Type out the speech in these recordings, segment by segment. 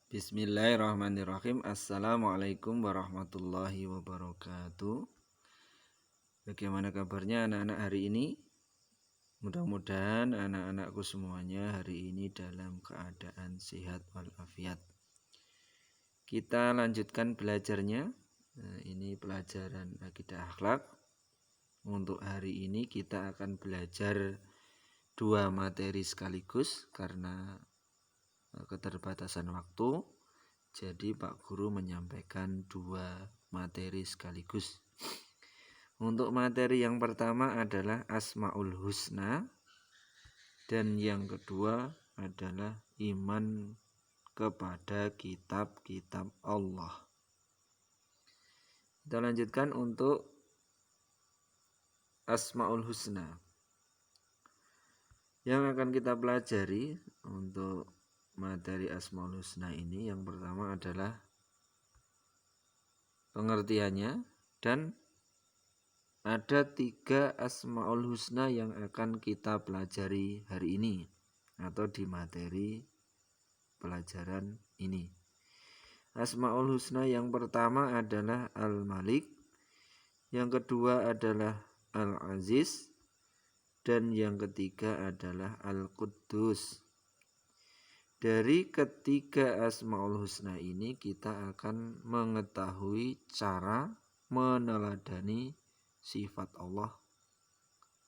Bismillahirrahmanirrahim. Assalamualaikum warahmatullahi wabarakatuh. Bagaimana kabarnya anak-anak hari ini? Mudah-mudahan anak-anakku semuanya hari ini dalam keadaan sehat walafiat. Kita lanjutkan belajarnya. Ini pelajaran akidah akhlak. Untuk hari ini kita akan belajar 2 materi sekaligus karena keterbatasan waktu. Jadi Pak Guru menyampaikan 2 materi sekaligus. Untuk materi yang pertama adalah Asmaul Husna dan yang kedua adalah iman kepada kitab-kitab Allah. Kita lanjutkan untuk Asmaul Husna. Yang akan kita pelajari untuk materi Asmaul Husna ini yang pertama adalah pengertiannya, dan ada 3 Asmaul Husna yang akan kita pelajari hari ini atau di materi pelajaran ini. Asmaul Husna yang pertama adalah Al-Malik, yang kedua adalah Al-Aziz, dan yang ketiga adalah Al-Quddus. Dari ketiga Asmaul Husna ini kita akan mengetahui cara meneladani sifat Allah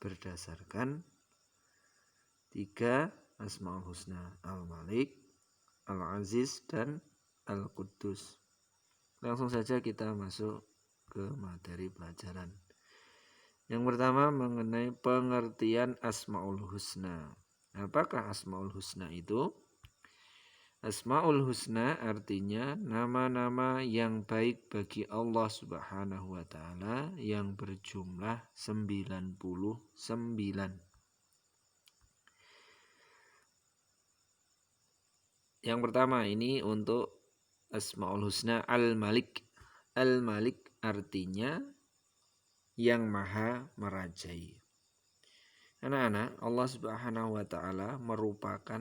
berdasarkan 3 Asmaul Husna, Al-Malik, Al-Aziz, dan Al-Quddus. Langsung saja kita masuk ke materi pelajaran. Yang pertama mengenai pengertian Asmaul Husna. Apakah Asmaul Husna itu? Asmaul Husna artinya nama-nama yang baik bagi Allah Subhanahu wa Ta'ala yang berjumlah 99. Yang pertama ini untuk Asmaul Husna Al-Malik. Al-Malik artinya yang maha merajai. Anak-anak, Allah Subhanahu wa Ta'ala merupakan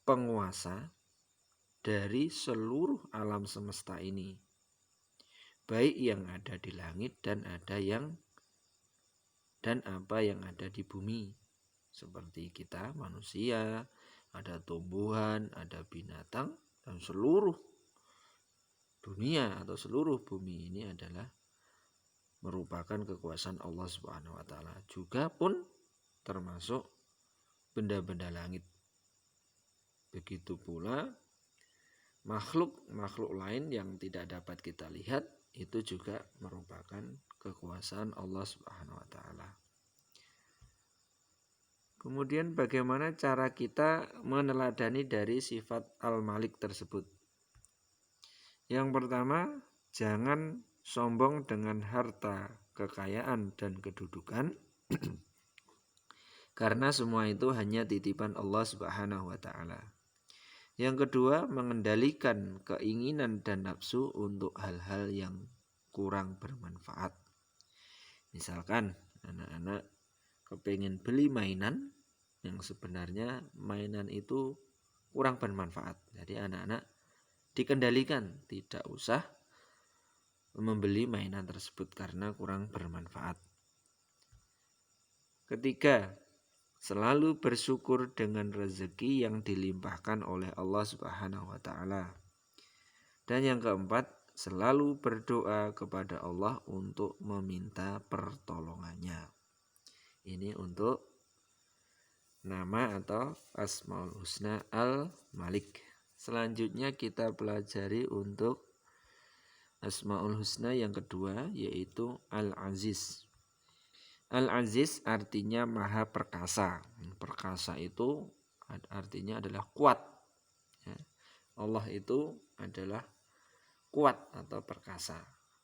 penguasa dari seluruh alam semesta ini, baik yang ada di langit dan apa yang ada di bumi, seperti kita manusia, ada tumbuhan, ada binatang, dan seluruh dunia atau seluruh bumi ini adalah merupakan kekuasaan Allah Subhanahu wa Ta'ala. Juga pun termasuk benda-benda langit. Begitu pula makhluk lain yang tidak dapat kita lihat itu juga merupakan kekuasaan Allah Subhanahu wa Ta'ala. Kemudian bagaimana cara kita meneladani dari sifat Al-Malik tersebut? Yang pertama, jangan sombong dengan harta, kekayaan, dan kedudukan karena semua itu hanya titipan Allah Subhanahu wa Ta'ala. Yang kedua, mengendalikan keinginan dan nafsu untuk hal-hal yang kurang bermanfaat. Misalkan anak-anak kepingin beli mainan yang sebenarnya mainan itu kurang bermanfaat. Jadi anak-anak dikendalikan, tidak usah membeli mainan tersebut karena kurang bermanfaat. Ketiga, selalu bersyukur dengan rezeki yang dilimpahkan oleh Allah Subhanahu wa Ta'ala. Dan yang keempat, selalu berdoa kepada Allah untuk meminta pertolongannya. Ini untuk nama atau Asmaul Husna Al-Malik. Selanjutnya kita pelajari untuk Asmaul Husna yang kedua, yaitu Al-Aziz. Al-Aziz artinya maha perkasa. Perkasa itu artinya adalah kuat. Allah itu adalah kuat atau perkasa.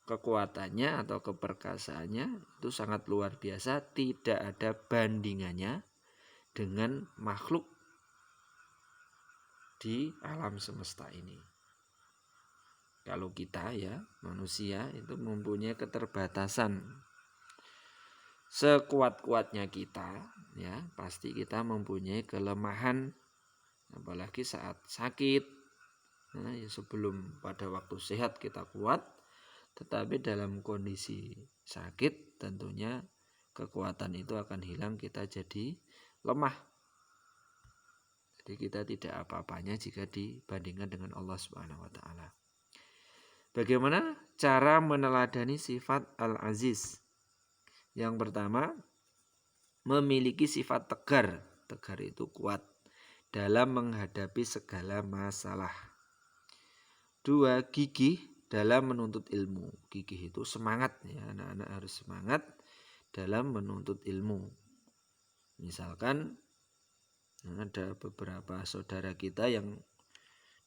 Kekuatannya atau keperkasaannya itu sangat luar biasa. Tidak ada bandingannya dengan makhluk di alam semesta ini. Kalau kita manusia itu mempunyai keterbatasan. Sekuat-kuatnya kita pasti kita mempunyai kelemahan, apalagi saat sakit Ya sebelum pada waktu sehat kita kuat, tetapi dalam kondisi sakit tentunya kekuatan itu akan hilang, kita jadi lemah. Jadi kita tidak apa-apanya jika dibandingkan dengan Allah Subhanahu wa taala. Bagaimana cara meneladani sifat Al-Aziz? Yang pertama, memiliki sifat tegar. Tegar itu kuat dalam menghadapi segala masalah. 2, gigih dalam menuntut ilmu. Gigih itu semangat, ya, anak-anak harus semangat dalam menuntut ilmu. Misalkan ada beberapa saudara kita yang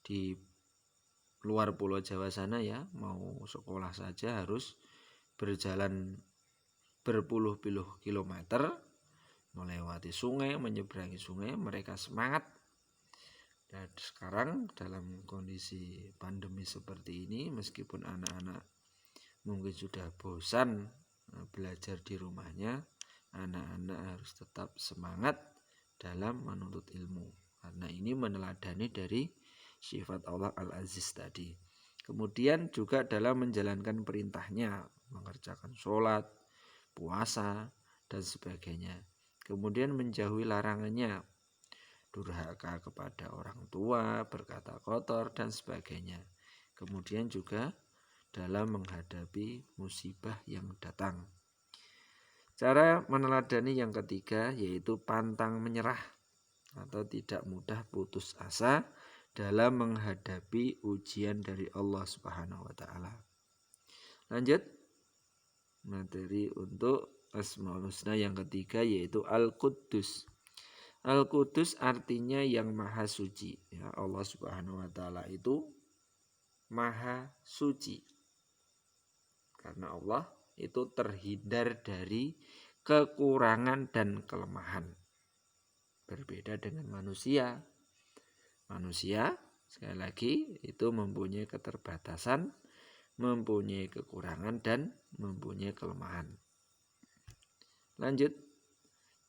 di luar Pulau Jawa sana, ya, mau sekolah saja harus berjalan berpuluh-puluh kilometer, melewati sungai, menyeberangi sungai. Mereka semangat. Dan sekarang dalam kondisi pandemi seperti ini, meskipun anak-anak mungkin sudah bosan belajar di rumahnya, anak-anak harus tetap semangat dalam menuntut ilmu, karena ini meneladani dari sifat Allah Al-Aziz tadi. Kemudian juga dalam menjalankan perintahnya, mengerjakan sholat, puasa, dan sebagainya. Kemudian menjauhi larangannya, durhaka kepada orang tua, berkata kotor, dan sebagainya. Kemudian juga dalam menghadapi musibah yang datang. Cara meneladani yang ketiga yaitu pantang menyerah atau tidak mudah putus asa dalam menghadapi ujian dari Allah Subhanahu wa taala. Lanjut, materi untuk Asmaul Husna yang ketiga yaitu Al-Quddus. Al-Quddus artinya yang maha suci. Ya, Allah Subhanahu wa taala itu maha suci. Karena Allah itu terhindar dari kekurangan dan kelemahan. Berbeda dengan manusia. Manusia, sekali lagi, itu mempunyai keterbatasan, mempunyai kekurangan, dan mempunyai kelemahan. Lanjut,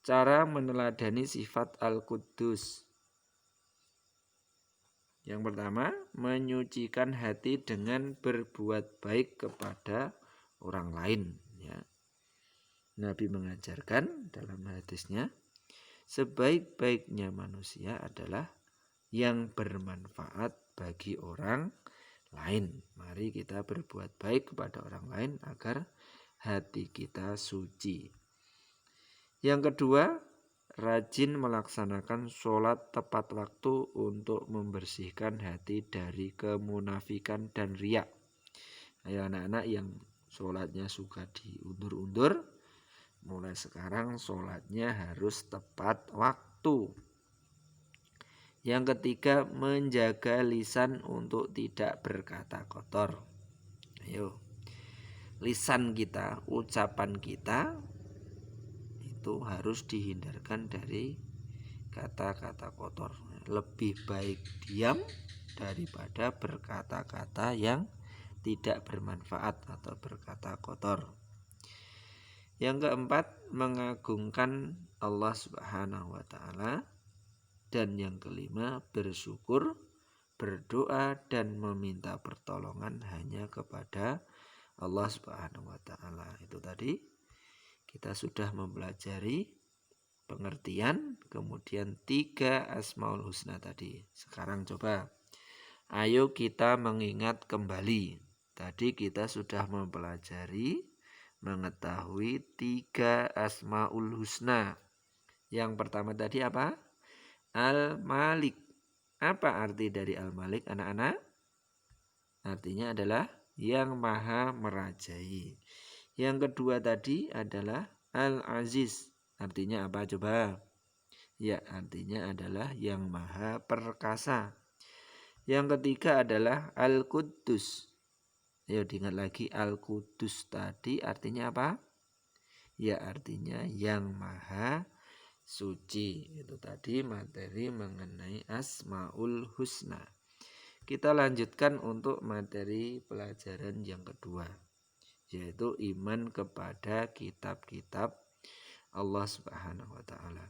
cara meneladani sifat Al-Quddus. Yang pertama, menyucikan hati dengan berbuat baik kepada orang lain, ya. Nabi mengajarkan dalam hadisnya, sebaik-baiknya manusia adalah yang bermanfaat bagi orang lain. Mari kita berbuat baik kepada orang lain agar hati kita suci. Yang kedua, rajin melaksanakan sholat tepat waktu untuk membersihkan hati dari kemunafikan dan riya. Ayo anak-anak yang sholatnya suka diundur-undur, mulai sekarang sholatnya harus tepat waktu. Yang ketiga, menjaga lisan untuk tidak berkata kotor. Ayo, lisan kita, ucapan kita itu harus dihindarkan dari kata-kata kotor. Lebih baik diam daripada berkata-kata yang tidak bermanfaat atau berkata kotor. Yang keempat, mengagungkan Allah Subhanahu wa taala. Dan yang kelima, bersyukur, berdoa, dan meminta pertolongan hanya kepada Allah Subhanahu wa taala. Itu tadi kita sudah mempelajari pengertian, kemudian 3 Asmaul Husna tadi. Sekarang coba, ayo kita mengingat kembali. Tadi kita sudah mempelajari, mengetahui 3 Asmaul Husna. Yang pertama tadi apa? Al-Malik. Apa arti dari Al-Malik, anak-anak? Artinya adalah yang maha merajai. Yang kedua tadi adalah Al-Aziz. Artinya apa coba? Ya, artinya adalah yang maha perkasa. Yang ketiga adalah Al-Quddus. Ayo diingat lagi, Al-Quddus tadi artinya apa? Ya, artinya yang maha suci. Itu tadi materi mengenai Asmaul Husna. Kita lanjutkan untuk materi pelajaran yang kedua, yaitu iman kepada kitab-kitab Allah Subhanahu wa taala.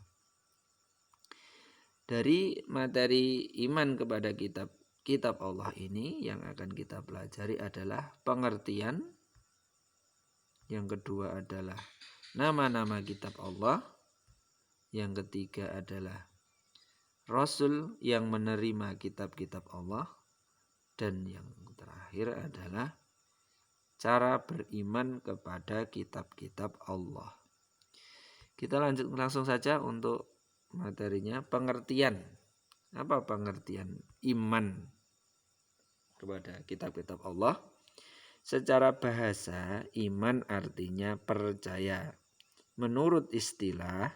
Dari materi iman kepada kitab kitab Allah ini yang akan kita pelajari adalah pengertian. Yang kedua adalah nama-nama kitab Allah. Yang ketiga adalah Rasul yang menerima kitab-kitab Allah. Dan yang terakhir adalah cara beriman kepada kitab-kitab Allah. Kita lanjut langsung saja untuk materinya. Pengertian. Apa pengertian iman kepada kitab-kitab Allah? Secara bahasa, iman artinya percaya. Menurut istilah,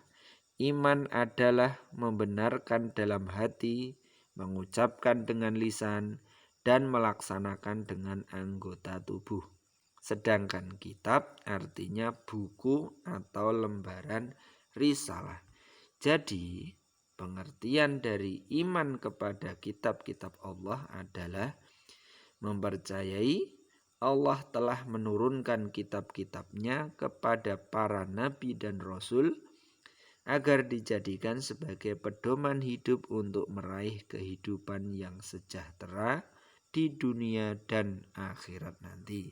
iman adalah membenarkan dalam hati, mengucapkan dengan lisan, dan melaksanakan dengan anggota tubuh. Sedangkan kitab artinya buku atau lembaran risalah. Jadi, pengertian dari iman kepada kitab-kitab Allah adalah mempercayai Allah telah menurunkan kitab-kitabnya kepada para nabi dan rasul agar dijadikan sebagai pedoman hidup untuk meraih kehidupan yang sejahtera di dunia dan akhirat nanti.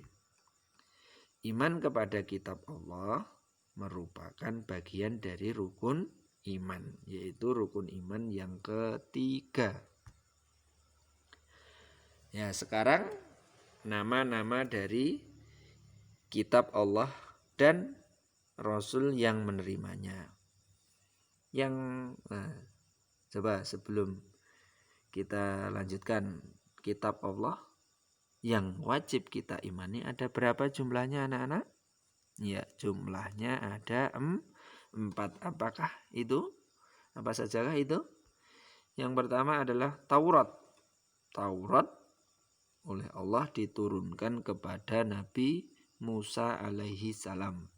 Iman kepada kitab Allah merupakan bagian dari rukun iman, yaitu rukun iman yang ketiga. Ya, sekarang nama-nama dari kitab Allah dan Rasul yang menerimanya. Coba sebelum kita lanjutkan, kitab Allah yang wajib kita imani ada berapa jumlahnya anak-anak? Ya, jumlahnya ada 4. Apakah itu? Apa sajakah itu? Yang pertama adalah Taurat. Taurat oleh Allah diturunkan kepada Nabi Musa alaihi salam.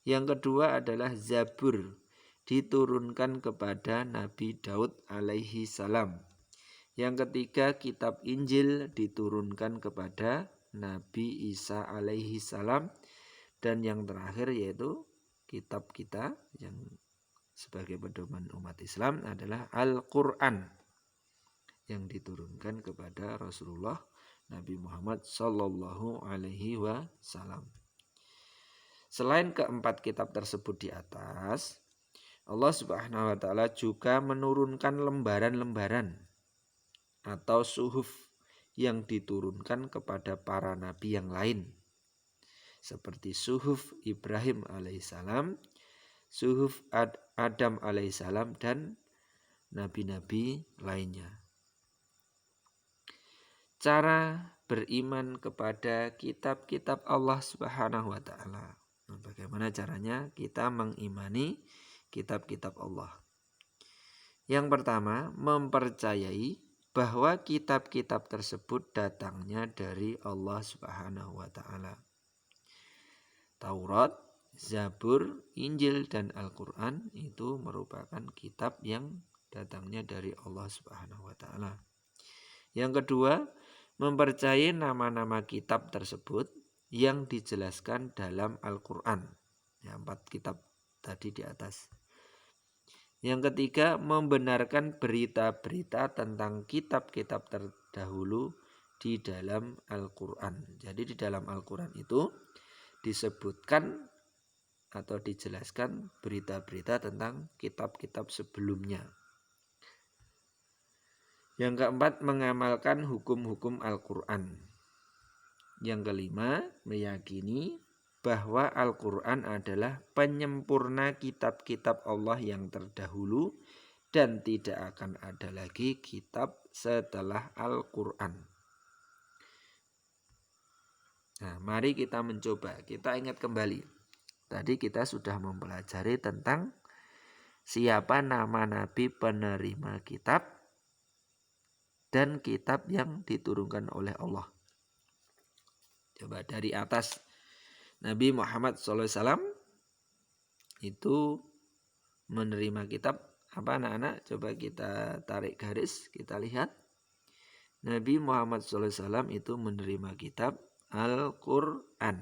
Yang kedua adalah Zabur, diturunkan kepada Nabi Daud alaihi salam. Yang ketiga kitab Injil diturunkan kepada Nabi Isa alaihi salam. Dan yang terakhir yaitu kitab kita yang sebagai pedoman umat Islam adalah Al-Quran yang diturunkan kepada Rasulullah Nabi Muhammad Sallallahu Alaihi Wasallam. Selain keempat kitab tersebut di atas, Allah Subhanahu Wa Taala juga menurunkan lembaran-lembaran atau suhuf yang diturunkan kepada para nabi yang lain, seperti suhuf Ibrahim alaihissalam, suhuf Adam alaihissalam, dan nabi-nabi lainnya. Cara beriman kepada kitab-kitab Allah Subhanahu wa taala. Bagaimana caranya kita mengimani kitab-kitab Allah? Yang pertama, mempercayai bahwa kitab-kitab tersebut datangnya dari Allah Subhanahu wa taala. Taurat, Zabur, Injil, dan Al-Quran itu merupakan kitab yang datangnya dari Allah Subhanahu wa taala. Yang kedua, mempercayai nama-nama kitab tersebut yang dijelaskan dalam Al-Quran. 4 kitab tadi di atas. Yang ketiga, membenarkan berita-berita tentang kitab-kitab terdahulu di dalam Al-Quran. Jadi di dalam Al-Quran itu disebutkan atau dijelaskan berita-berita tentang kitab-kitab sebelumnya. Yang keempat, mengamalkan hukum-hukum Al-Quran. Yang kelima, meyakini bahwa Al-Quran adalah penyempurna kitab-kitab Allah yang terdahulu dan tidak akan ada lagi kitab setelah Al-Quran. Nah, mari kita mencoba. Kita ingat kembali. Tadi kita sudah mempelajari tentang siapa nama nabi penerima kitab dan kitab yang diturunkan oleh Allah. Coba dari atas, Nabi Muhammad SAW itu menerima kitab apa anak-anak? Coba kita tarik garis, kita lihat. Nabi Muhammad SAW itu menerima kitab Al-Quran.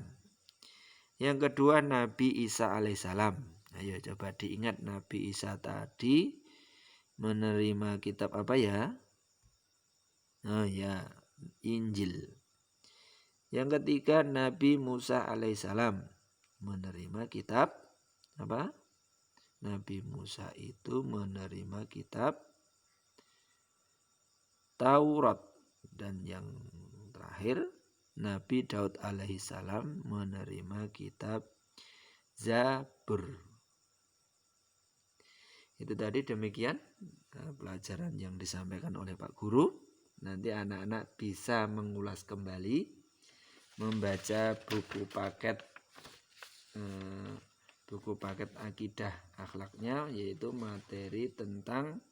Yang kedua, Nabi Isa alaihissalam. Ayo coba diingat, Nabi Isa tadi menerima kitab apa ya? Oh ya, Injil. Yang ketiga, Nabi Musa alaihissalam menerima kitab apa? Nabi Musa itu menerima kitab Taurat. Dan yang terakhir, Nabi Daud alaihissalam menerima kitab Zabur. Itu tadi demikian pelajaran yang disampaikan oleh Pak Guru. Nanti anak-anak bisa mengulas kembali, membaca buku paket akidah akhlaknya, yaitu materi tentang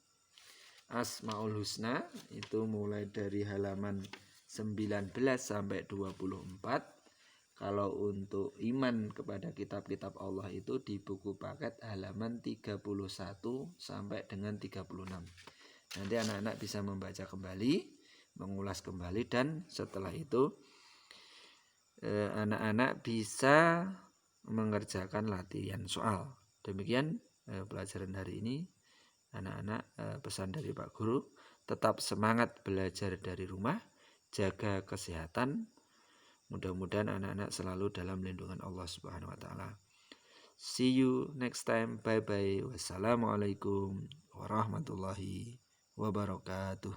Asmaul Husna, itu mulai dari halaman 19 sampai 24. Kalau untuk iman kepada kitab-kitab Allah itu di buku paket halaman 31 sampai dengan 36. Nanti anak-anak bisa membaca kembali, mengulas kembali, dan setelah itu anak-anak bisa mengerjakan latihan soal. Demikian pelajaran hari ini. Anak-anak, pesan dari Pak Guru, tetap semangat belajar dari rumah, jaga kesehatan. Mudah-mudahan anak-anak selalu dalam lindungan Allah Subhanahu wa taala. See you next time. Bye bye. Wassalamualaikum warahmatullahi wabarakatuh.